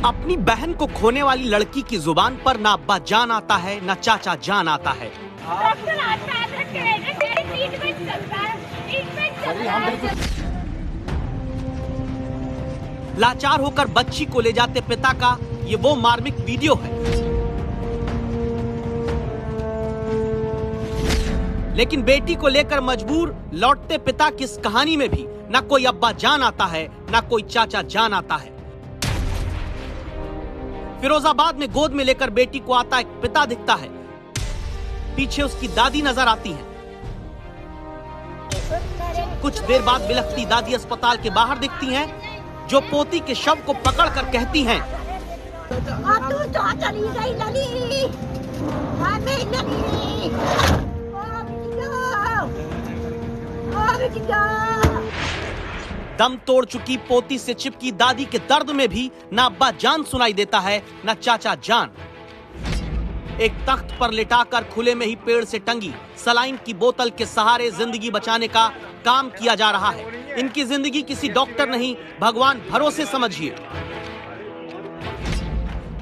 अपनी बहन को खोने वाली लड़की की जुबान पर ना अब्बा जान आता है ना चाचा जान आता है। लाचार होकर बच्ची को ले जाते पिता का ये वो मार्मिक वीडियो है। लेकिन बेटी को लेकर मजबूर लौटते पिता की इस कहानी में भी ना कोई अब्बा जान आता है ना कोई चाचा जान आता है। फिरोजाबाद में गोद में लेकर बेटी को आता एक पिता दिखता है, पीछे उसकी दादी नजर आती हैं। कुछ देर बाद बिलखती दादी अस्पताल के बाहर दिखती हैं, जो पोती के शव को पकड़कर कहती हैं, दम तोड़ चुकी पोती से चिपकी दादी के दर्द में भी ना अब्बा जान सुनाई देता है ना चाचा जान। एक तख्त पर लिटाकर खुले में ही पेड़ से टंगी सलाइन की बोतल के सहारे जिंदगी बचाने का काम किया जा रहा है। इनकी जिंदगी किसी डॉक्टर नहीं, भगवान भरोसे समझिए।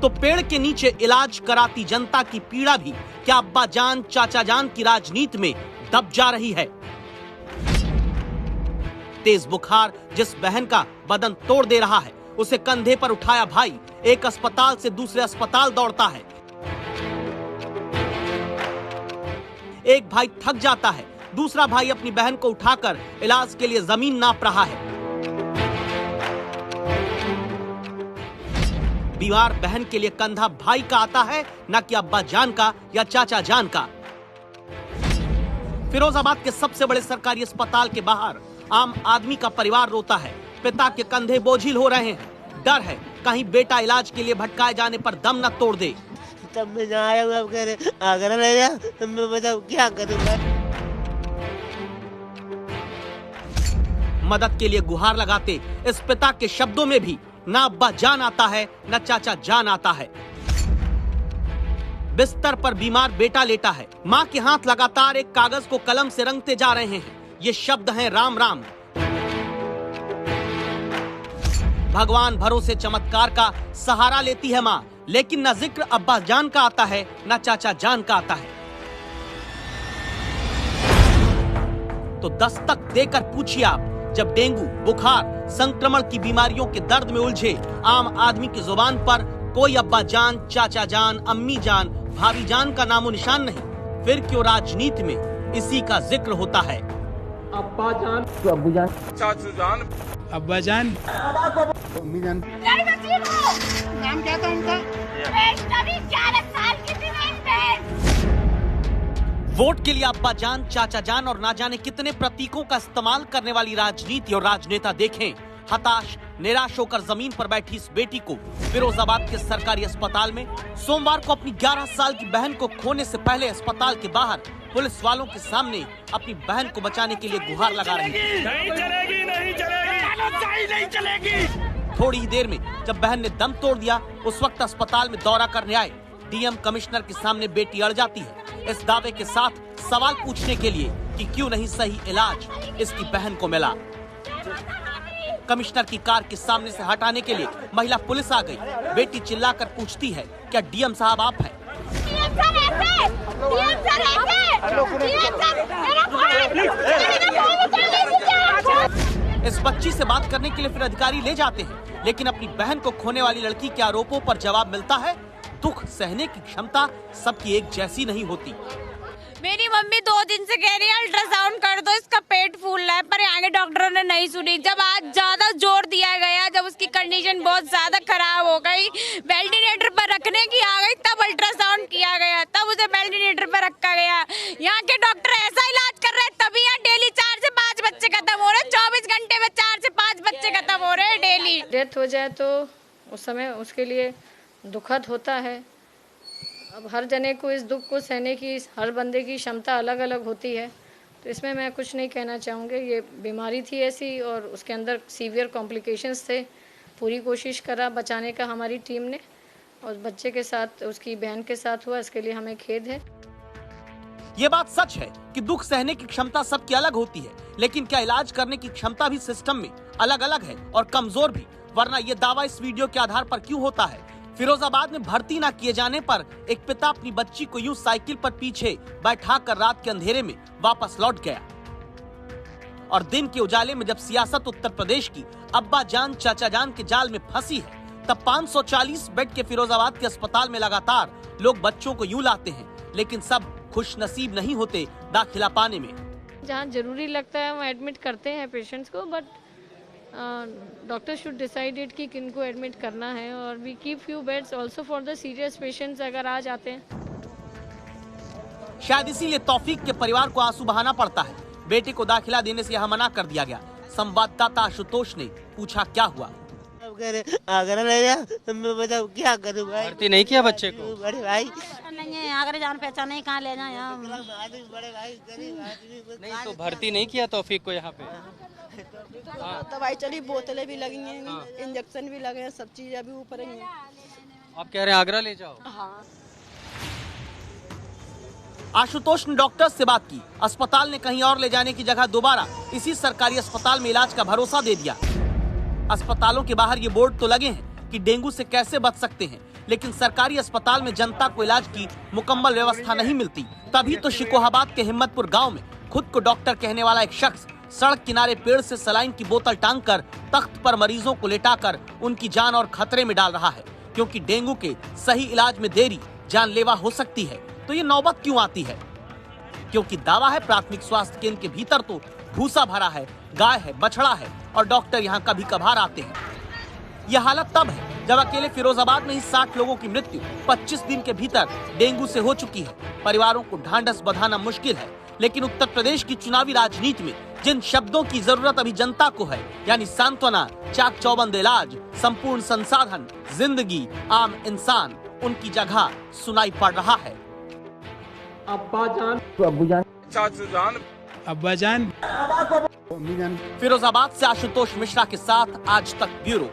तो पेड़ के नीचे इलाज कराती जनता की पीड़ा भी क्या अब्बा जान चाचा जान की राजनीति में दब जा रही है। तेज बुखार जिस बहन का बदन तोड़ दे रहा है, उसे कंधे पर उठाया भाई एक अस्पताल से दूसरे अस्पताल दौड़ता है। एक भाई थक जाता है, दूसरा भाई अपनी बहन को उठाकर इलाज के लिए जमीन नाप रहा है। बीमार बहन के लिए कंधा भाई का आता है, न कि अब्बा जान का या चाचा जान का। फिरोजाबाद के सबसे बड़े सरकारी अस्पताल के बाहर आम आदमी का परिवार रोता है। पिता के कंधे बोझिल हो रहे हैं, डर है कहीं बेटा इलाज के लिए भटकाए जाने पर दम न तोड़ दे। तब मैं आगरा ले गया, तब मैं बताऊं क्या करूंगा। मदद के लिए गुहार लगाते इस पिता के शब्दों में भी ना अब्बा जान आता है न चाचा जान आता है। बिस्तर पर बीमार बेटा लेटा है, माँ के हाथ लगातार एक कागज को कलम से रंगते जा रहे हैं। ये शब्द हैं राम राम। भगवान भरोसे चमत्कार का सहारा लेती है माँ, लेकिन न जिक्र अब्बा जान का आता है न चाचा जान का आता है। तो दस्तक देकर पूछिए आप, जब डेंगू, बुखार, संक्रमण की बीमारियों के दर्द में उलझे आम आदमी की जुबान पर कोई अब्बा जान, चाचा जान, अम्मी जान, भाभी जान का नामो निशान नहीं, फिर क्यों राजनीति में इसी का जिक्र होता है। अब्बा जान, अब्बू जान, चाचू जान, अब्बा जान, अम्मी जान। नाम क्या था उनका? वोट के लिए अब्बा जान, चाचा जान और ना जाने कितने प्रतीकों का इस्तेमाल करने वाली राजनीति और राजनेता देखें। हताश निराश होकर जमीन पर बैठी इस बेटी को फिरोजाबाद के सरकारी अस्पताल में सोमवार को अपनी 11 साल की बहन को खोने से पहले अस्पताल के बाहर पुलिस वालों के सामने अपनी बहन को बचाने के लिए गुहार लगा रही है। नहीं चलेगी। थोड़ी ही देर में जब बहन ने दम तोड़ दिया, उस वक्त अस्पताल में दौरा करने आए डीएम कमिश्नर के सामने बेटी अड़ जाती है, इस दावे के साथ सवाल पूछने के लिए कि क्यों नहीं सही इलाज इसकी बहन को मिला। कमिश्नर की कार के सामने से हटाने के लिए महिला पुलिस आ गई। बेटी चिल्लाकर पूछती है, क्या डीएम साहब आप हैं? इस बच्ची से बात करने के लिए फिर अधिकारी ले जाते हैं, लेकिन अपनी बहन को खोने वाली लड़की के आरोपों पर जवाब मिलता है, दुख सहने की क्षमता सबकी एक जैसी नहीं होती। मेरी मम्मी 2 दिन से कह रही है अल्ट्रासाउंड कर दो, इसका पेट फूल रहा है, पर यहाँ के डॉक्टरों ने नहीं सुनी। जब आज ज्यादा जोर दिया गया, जब उसकी कंडीशन बहुत ज्यादा खराब हो गई, वेंटिलेटर पर रखने की आ गई, तब अल्ट्रासाउंड किया गया, तब उसे वेंटिलेटर पर रखा गया। यहाँ के डॉक्टर ऐसा इलाज कर रहे हैं, तभी यहाँ डेली 4 से 5 बच्चे खत्म हो रहे हैं। 24 घंटे में 4 से 5 बच्चे खत्म हो रहे हैं डेली। डेथ हो जाए तो उस समय उसके लिए दुखद होता है। अब हर जने को इस दुख को सहने की, हर बंदे की क्षमता अलग अलग होती है, तो इसमें मैं कुछ नहीं कहना चाहूँगी। ये बीमारी थी ऐसी और उसके अंदर सीवियर कॉम्प्लिकेशंस थे। पूरी कोशिश करा बचाने का हमारी टीम ने, और बच्चे के साथ, उसकी बहन के साथ हुआ, इसके लिए हमें खेद है। ये बात सच है कि दुख सहने की क्षमता सबकी अलग होती है, लेकिन क्या इलाज करने की क्षमता भी सिस्टम में अलग अलग है और कमजोर भी? वरना ये दावा इस वीडियो के आधार पर क्यों होता है? फिरोजाबाद में भर्ती न किए जाने पर एक पिता अपनी बच्ची को यूं साइकिल पर पीछे बैठाकर रात के अंधेरे में वापस लौट गया और दिन के उजाले में जब सियासत उत्तर प्रदेश की अब्बा जान चाचा जान के जाल में फंसी है, तब 540 बेड के फिरोजाबाद के अस्पताल में लगातार लोग बच्चों को यूं लाते हैं, लेकिन सब खुश नसीब नहीं होते दाखिला पाने में। जहाँ जरूरी लगता है वहाँ एडमिट करते हैं पेशेंट्स को, बट डॉक्टर शुड डिसाइडेड कि किनको एडमिट करना है, और we keep few beds also for the serious patients अगर आ जाते हैं। शायद इसीलिए तौफीक के परिवार को आंसू बहाना पड़ता है। बेटे को दाखिला देने से यहाँ मना कर दिया गया। संवाददाता आशुतोष ने पूछा क्या हुआ। आगरा ले जा, मैं बताओ क्या करूँ भाई। भर्ती नहीं किया बच्चे को? बड़े भाई नहीं है, आगरा जान पहचान नहीं, कहाँ ले जाए हम। बड़े भाई गरीब आदमी नहीं तो भर्ती नहीं किया तौफीक को यहाँ पे? दवाई चली, बोतलें भी लगी हैं, इंजेक्शन भी लगे हैं, सब चीज अभी ऊपर ही है। आप कह रहे हैं आगरा ले जाओ? हाँ। आशुतोष ने डॉक्टर से बात की। अस्पताल ने कहीं और ले जाने की जगह दोबारा इसी सरकारी अस्पताल में इलाज का भरोसा दे दिया। अस्पतालों के बाहर ये बोर्ड तो लगे हैं कि डेंगू से कैसे बच सकते हैं, लेकिन सरकारी अस्पताल में जनता को इलाज की मुकम्मल व्यवस्था नहीं मिलती। तभी तो शिकोहाबाद के हिम्मतपुर गांव में खुद को डॉक्टर कहने वाला एक शख्स सड़क किनारे पेड़ से सलाइन की बोतल टांगकर तख्त पर मरीजों को लेटाकर उनकी जान और खतरे में डाल रहा है, क्योंकि डेंगू के सही इलाज में देरी जानलेवा हो सकती है। तो ये नौबत क्यों आती है? क्योंकि दावा है प्राथमिक स्वास्थ्य केंद्र के भीतर तो भूसा भरा है, गाय है, बछड़ा है और डॉक्टर यहाँ कभी कभार आते हैं। यह हालत तब है जब अकेले फिरोजाबाद में ही 60 लोगों की मृत्यु 25 दिन के भीतर डेंगू से हो चुकी है। परिवारों को ढांढस बंधाना मुश्किल है, लेकिन उत्तर प्रदेश की चुनावी राजनीति में जिन शब्दों की जरूरत अभी जनता को है, यानी सांत्वना, चाक चौबंद इलाज, संपूर्ण संसाधन, जिंदगी, आम इंसान, उनकी जगह सुनाई पड़ रहा है। अब्बा जान, अब्बू जान, चाचा जान, अब्बा जान। फिरोजाबाद से आशुतोष मिश्रा के साथ आज तक ब्यूरो।